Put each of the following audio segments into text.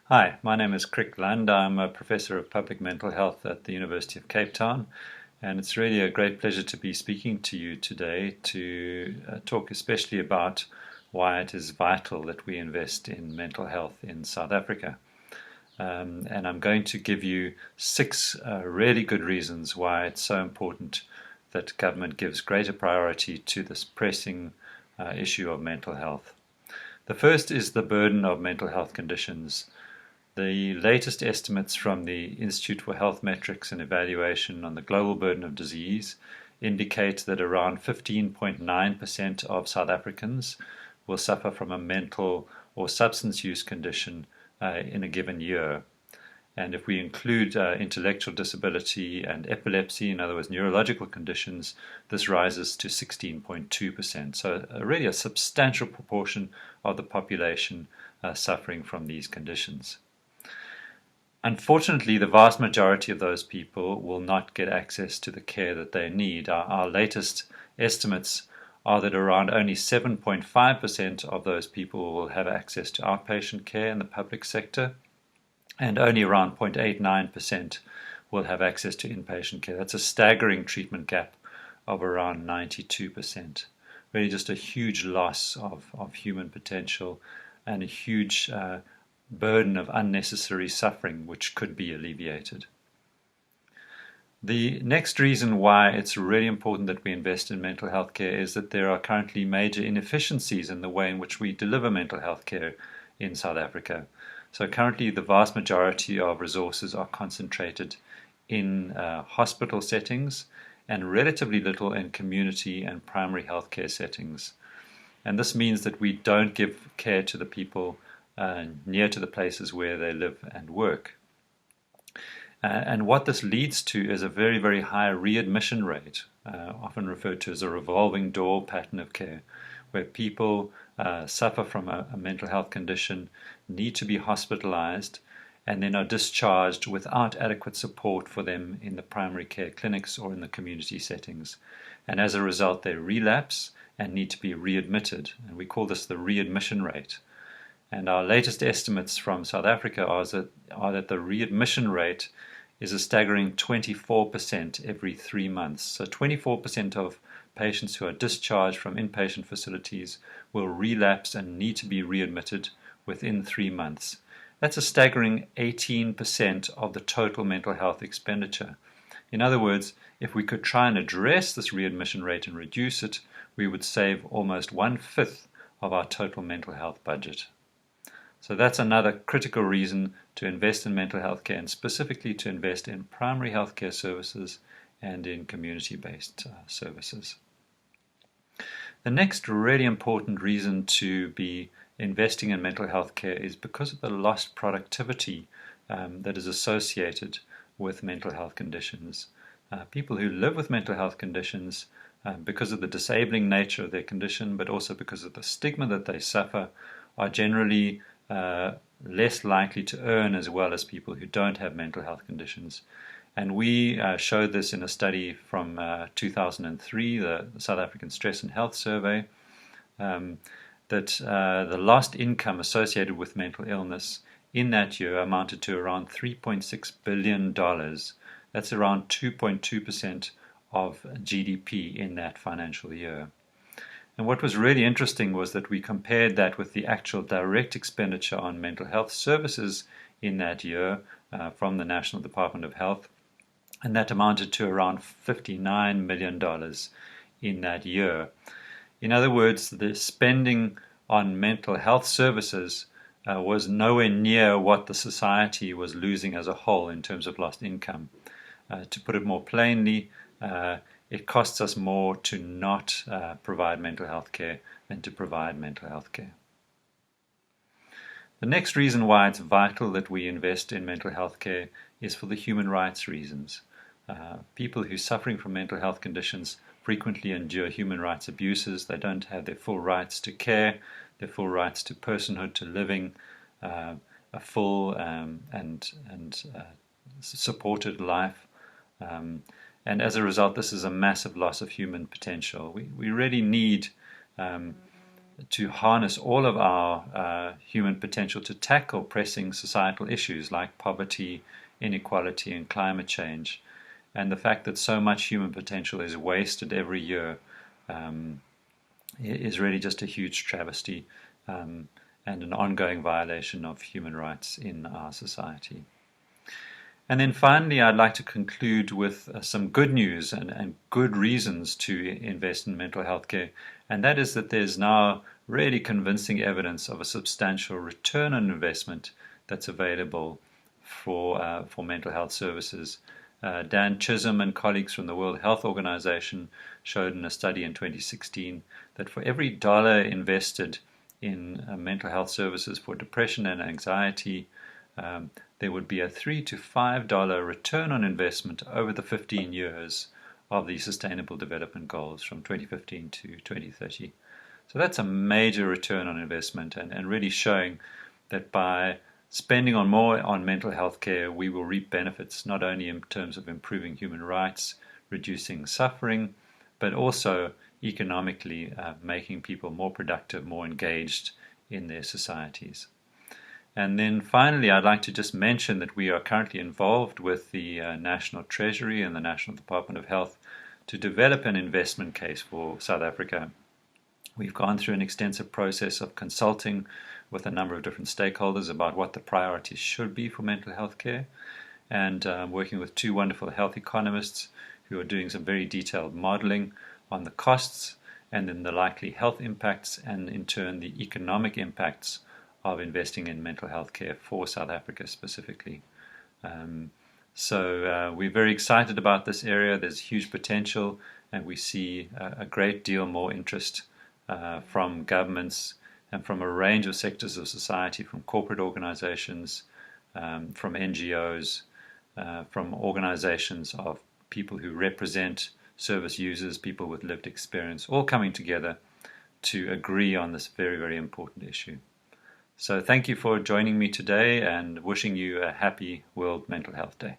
Hi, my name is Crick Lund. I'm a professor of public mental health at the University of Cape Town, and it's really a great pleasure to be speaking to you today to talk especially about why it is vital that we invest in mental health in South Africa. And I'm going to give you six really good reasons why it's so important that government gives greater priority to this pressing issue of mental health. The first is the burden of mental health conditions. The latest estimates from the Institute for Health Metrics and Evaluation on the global burden of disease indicate that around 15.9% of South Africans will suffer from a mental or substance use condition in a given year. And if we include intellectual disability and epilepsy, in other words, neurological conditions, this rises to 16.2%. So really a substantial proportion of the population suffering from these conditions. Unfortunately, the vast majority of those people will not get access to the care that they need. Our latest estimates are that around only 7.5% of those people will have access to outpatient care in the public sector, and only around 0.89% will have access to inpatient care. That's a staggering treatment gap of around 92%. Really just a huge loss of human potential and a huge burden of unnecessary suffering which could be alleviated. The next reason why it's really important that we invest in mental health care is that there are currently major inefficiencies in the way in which we deliver mental health care in South Africa. So currently the vast majority of resources are concentrated in hospital settings and relatively little in community and primary healthcare settings. And this means that we don't give care to the people near to the places where they live and work. And what this leads to is a very, very high readmission rate, often referred to as a revolving door pattern of care, where people suffer from a mental health condition, need to be hospitalized, and then are discharged without adequate support for them in the primary care clinics or in the community settings. And as a result, they relapse and need to be readmitted. And we call this the readmission rate. And our latest estimates from South Africa are that the readmission rate is a staggering 24% every 3 months. So 24% of patients who are discharged from inpatient facilities will relapse and need to be readmitted within 3 months. That's a staggering 18% of the total mental health expenditure. In other words, if we could try and address this readmission rate and reduce it, we would save almost 1/5 of our total mental health budget. So that's another critical reason to invest in mental health care, and specifically to invest in primary health care services and in community-based services. The next really important reason to be investing in mental health care is because of the lost productivity that is associated with mental health conditions. People who live with mental health conditions, because of the disabling nature of their condition, but also because of the stigma that they suffer, are generally less likely to earn as well as people who don't have mental health conditions. And we showed this in a study from 2003, the South African Stress and Health Survey, that the lost income associated with mental illness in that year amounted to around $3.6 billion. That's around 2.2% of GDP in that financial year. And what was really interesting was that we compared that with the actual direct expenditure on mental health services in that year from the National Department of Health, and that amounted to around $59 million in that year. In other words, the spending on mental health services was nowhere near what the society was losing as a whole in terms of lost income. To put it more plainly, it costs us more to not provide mental health care than to provide mental health care. The next reason why it's vital that we invest in mental health care is for the human rights reasons. People who are suffering from mental health conditions frequently endure human rights abuses. They don't have their full rights to care, their full rights to personhood, to living a full and supported life. And as a result, this is a massive loss of human potential. We really need to harness all of our human potential to tackle pressing societal issues like poverty, inequality, and climate change. And the fact that so much human potential is wasted every year is really just a huge travesty and an ongoing violation of human rights in our society. And then finally, I'd like to conclude with some good news and good reasons to invest in mental health care. And that is that there's now really convincing evidence of a substantial return on investment that's available for mental health services. Dan Chisholm and colleagues from the World Health Organization showed in a study in 2016 that for every dollar invested in mental health services for depression and anxiety, there would be a $3 to $5 return on investment over the 15 years of the Sustainable Development Goals from 2015 to 2030. So that's a major return on investment and really showing that by spending more on mental health care, we will reap benefits not only in terms of improving human rights, reducing suffering, but also economically making people more productive, more engaged in their societies. And then finally, I'd like to just mention that we are currently involved with the National Treasury and the National Department of Health to develop an investment case for South Africa. We've gone through an extensive process of consulting with a number of different stakeholders about what the priorities should be for mental health care, and working with two wonderful health economists who are doing some very detailed modeling on the costs and then the likely health impacts and in turn the economic impacts of investing in mental health care for South Africa specifically. So we're very excited about this area. There's huge potential, and we see a great deal more interest from governments and from a range of sectors of society, from corporate organizations, from NGOs, from organizations of people who represent service users, people with lived experience, all coming together to agree on this very, very important issue. So thank you for joining me today and wishing you a happy World Mental Health Day.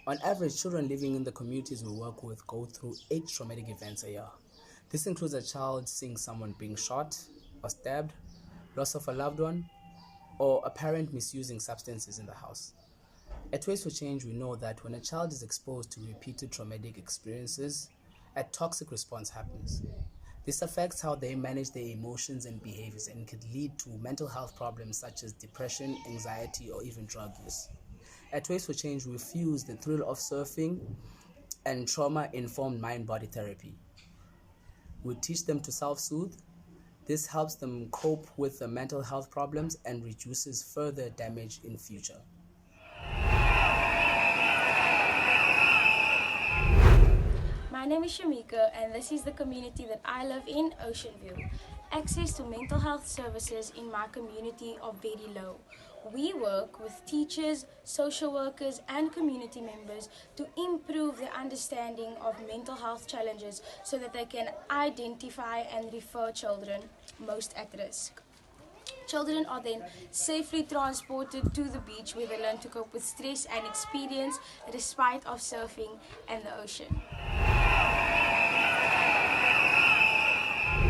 On average, children living in the communities we work with go through 8 traumatic events a year. This includes a child seeing someone being shot or stabbed, loss of a loved one, or a parent misusing substances in the house. At Ways for Change, we know that when a child is exposed to repeated traumatic experiences, a toxic response happens. This affects how they manage their emotions and behaviors and could lead to mental health problems such as depression, anxiety, or even drug use. At Ways for Change, we fuse the thrill of surfing and trauma-informed mind-body therapy. We teach them to self-soothe. This helps them cope with the mental health problems and reduces further damage in future. My name is Shamiko, and this is the community that I live in, Ocean View. Access to mental health services in my community are very low. We work with teachers, social workers, and community members to improve their understanding of mental health challenges so that they can identify and refer children most at risk. Children are then safely transported to the beach where they learn to cope with stress and experience respite of surfing and the ocean.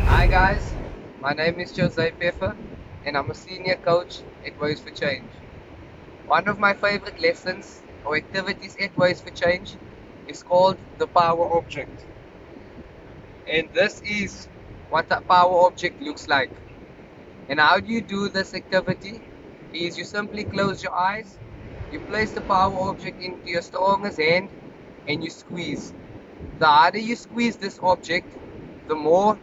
Hi guys, my name is Jose Peffer and I'm a senior coach at Ways for Change. One of my favorite lessons or activities at Ways for Change is called the power object. And this is what a power object looks like. And how do you do this activity? Is you simply close your eyes, you place the power object into your strongest hand and you squeeze. The harder you squeeze this object, the more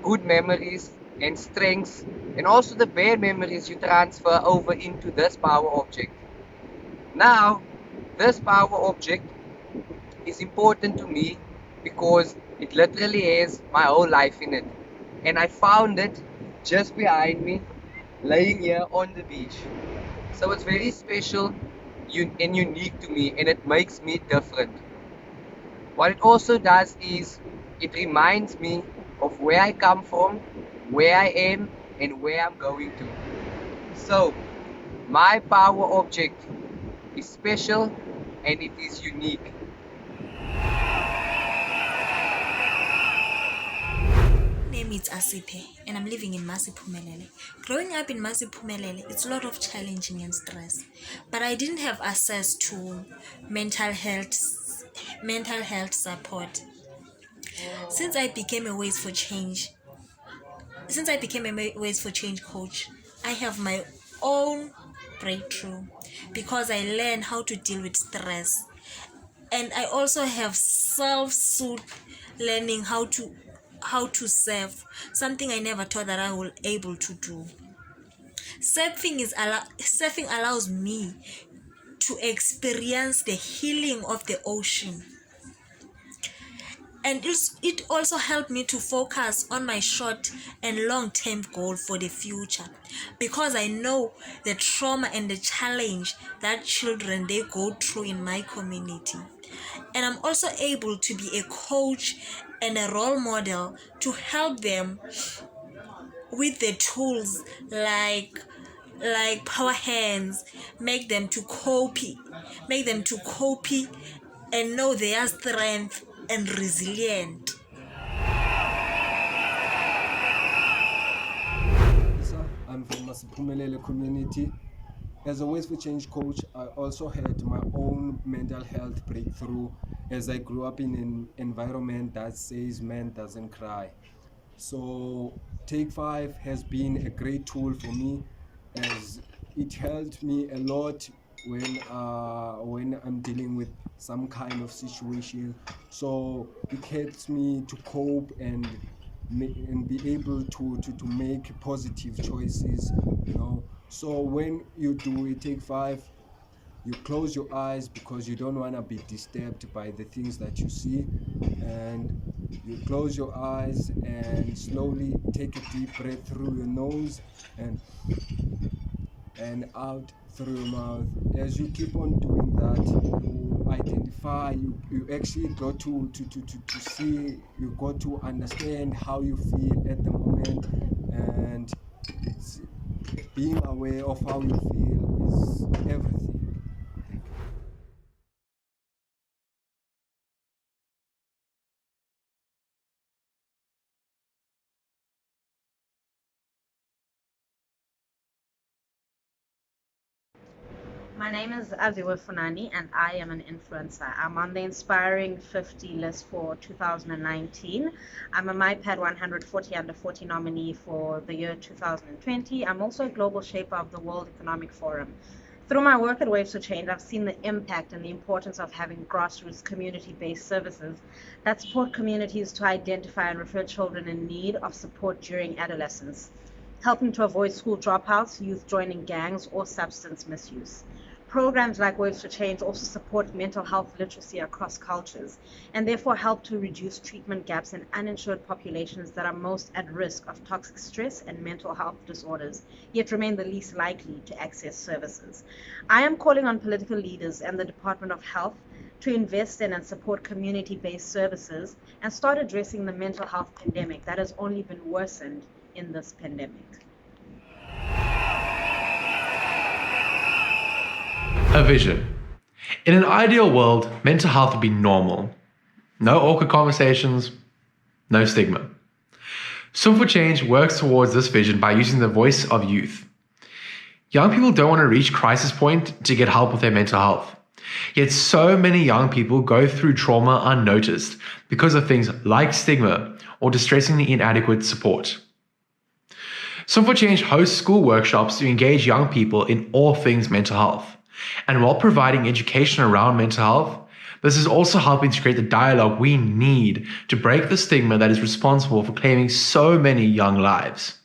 good memories and strengths and also the bad memories you transfer over into this power object. Now, This power object is important to me because it literally has my whole life in it. And I found it just behind me, laying here on the beach. So it's very special and unique to me, and it makes me different. What it also does is it reminds me of where I come from, where I am, and where I'm going to. So, my power object is special and it is unique. My name is Asipe and I'm living in Masiphumelele. Growing up in Masiphumelele, it's a lot of challenging and stress. But I didn't have access to mental health support. Since I became a Ways for Change coach, I have my own breakthrough because I learned how to deal with stress. And I also have self-soothe learning how to surf, something I never thought that I will able to do. Surfing allows me to experience the healing of the ocean, and it also helped me to focus on my short and long-term goal for the future, because I know the trauma and the challenge that children they go through in my community. And I'm also able to be a coach and a role model to help them with the tools like power hands, make them to copy and know their strength and resilient. I'm from Masiphumelele community. As a Ways for Change coach, I also had my own mental health breakthrough as I grew up in an environment that says man doesn't cry. So Take 5 has been a great tool for me, as it helped me a lot when I'm dealing with some kind of situation. So it helps me to cope and be able to make positive choices, So when you do a Take 5, you close your eyes because you don't want to be disturbed by the things that you see, and you close your eyes and slowly take a deep breath through your nose and out through your mouth. As you keep on doing that, you identify, you actually got to see, you got to understand how you feel at the moment, and it's being aware of how you feel is everything. My name is Aziwa Funani and I am an influencer. I'm on the Inspiring 50 list for 2019. I'm a MyPad 140 under 40 nominee for the year 2020. I'm also a global shaper of the World Economic Forum. Through my work at Waves for Change, I've seen the impact and the importance of having grassroots community-based services that support communities to identify and refer children in need of support during adolescence, helping to avoid school dropouts, youth joining gangs, or substance misuse. Programs like Waves for Change also support mental health literacy across cultures and therefore help to reduce treatment gaps in uninsured populations that are most at risk of toxic stress and mental health disorders, yet remain the least likely to access services. I am calling on political leaders and the Department of Health to invest in and support community-based services and start addressing the mental health pandemic that has only been worsened in this pandemic. A vision. In an ideal world, mental health would be normal. No awkward conversations, no stigma. Swim for Change works towards this vision by using the voice of youth. Young people don't want to reach crisis point to get help with their mental health. Yet so many young people go through trauma unnoticed because of things like stigma or distressingly inadequate support. Swim for Change hosts school workshops to engage young people in all things mental health. And while providing education around mental health, this is also helping to create the dialogue we need to break the stigma that is responsible for claiming so many young lives.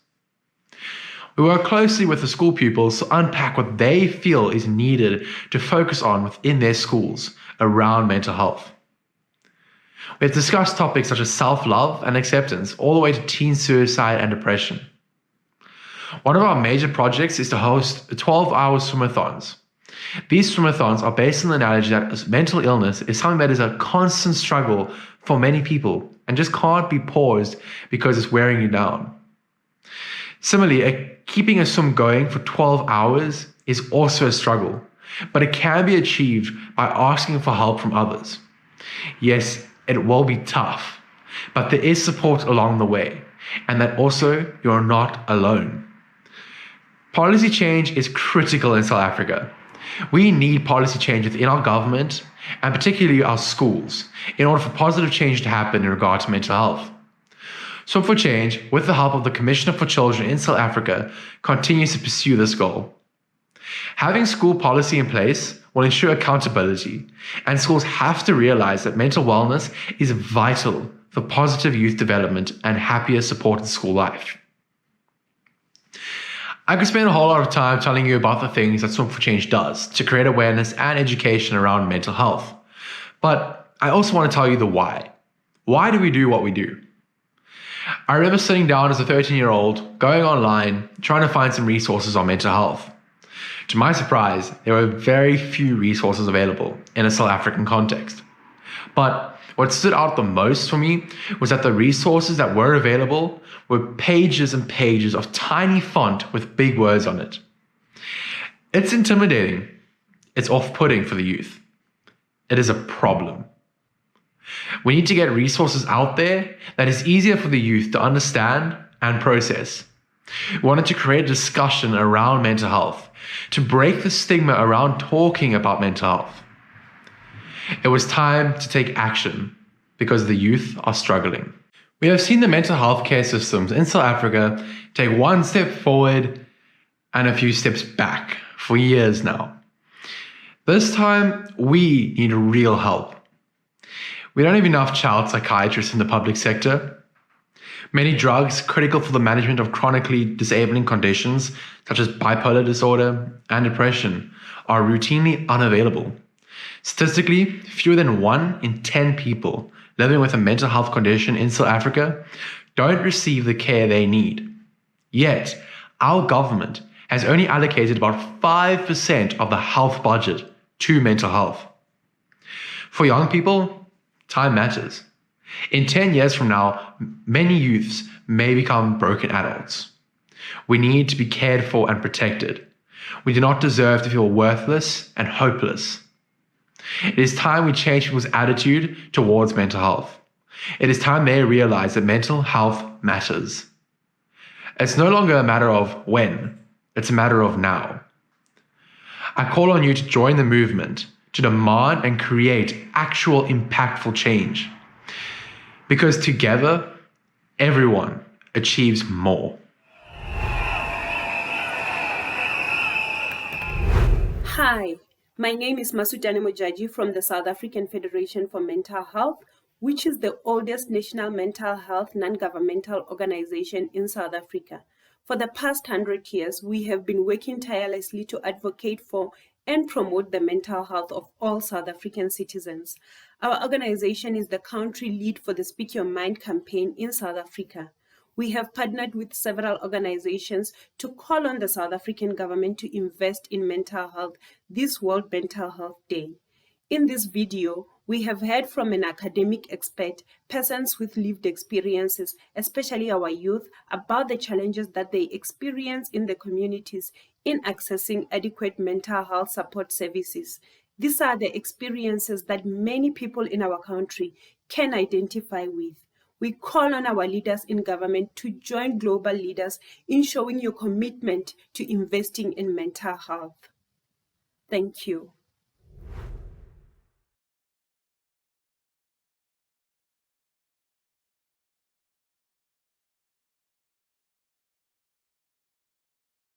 We work closely with the school pupils to unpack what they feel is needed to focus on within their schools around mental health. We have discussed topics such as self-love and acceptance, all the way to teen suicide and depression. One of our major projects is to host 12-hour Swimathons. These Swimathons are based on the analogy that mental illness is something that is a constant struggle for many people and just can't be paused because it's wearing you down. Similarly, keeping a swim going for 12 hours is also a struggle, but it can be achieved by asking for help from others. Yes, it will be tough, but there is support along the way, and that also you're not alone. Policy change is critical in South Africa. We need policy change within our government, and particularly our schools, in order for positive change to happen in regard to mental health. Swim for Change, with the help of the Commissioner for Children in South Africa, continues to pursue this goal. Having school policy in place will ensure accountability, and schools have to realize that mental wellness is vital for positive youth development and happier, supported school life. I could spend a whole lot of time telling you about the things that Swim for Change does to create awareness and education around mental health. But I also want to tell you the why. Why do we do what we do? I remember sitting down as a 13-year-old, going online, trying to find some resources on mental health. To my surprise, there were very few resources available in a South African context. But what stood out the most for me was that the resources that were available were pages and pages of tiny font with big words on it. It's intimidating. It's off-putting for the youth. It is a problem. We need to get resources out there that is easier for the youth to understand and process. We wanted to create a discussion around mental health, to break the stigma around talking about mental health. It was time to take action because the youth are struggling. We have seen the mental health care systems in South Africa take one step forward and a few steps back for years now. This time, we need real help. We don't have enough child psychiatrists in the public sector. Many drugs critical for the management of chronically disabling conditions such as bipolar disorder and depression are routinely unavailable. Statistically, fewer than 1 in 10 people living with a mental health condition in South Africa don't receive the care they need. Yet, our government has only allocated about 5% of the health budget to mental health. For young people, time matters. In 10 years from now, many youths may become broken adults. We need to be cared for and protected. We do not deserve to feel worthless and hopeless. It is time we change people's attitude towards mental health. It is time they realize that mental health matters. It's no longer a matter of when, it's a matter of now. I call on you to join the movement, to demand and create actual impactful change. Because together, everyone achieves more. Hi, my name is Masutane Mojaji from the South African Federation for Mental Health, which is the oldest national mental health non-governmental organization in South Africa. For the past 100 years, we have been working tirelessly to advocate for and promote the mental health of all South African citizens. Our organization is the country lead for the Speak Your Mind campaign in South Africa. We have partnered with several organizations to call on the South African government to invest in mental health this World Mental Health Day. In this video, we have heard from an academic expert, persons with lived experiences, especially our youth, about the challenges that they experience in the communities in accessing adequate mental health support services. These are the experiences that many people in our country can identify with. We call on our leaders in government to join global leaders in showing your commitment to investing in mental health. Thank you.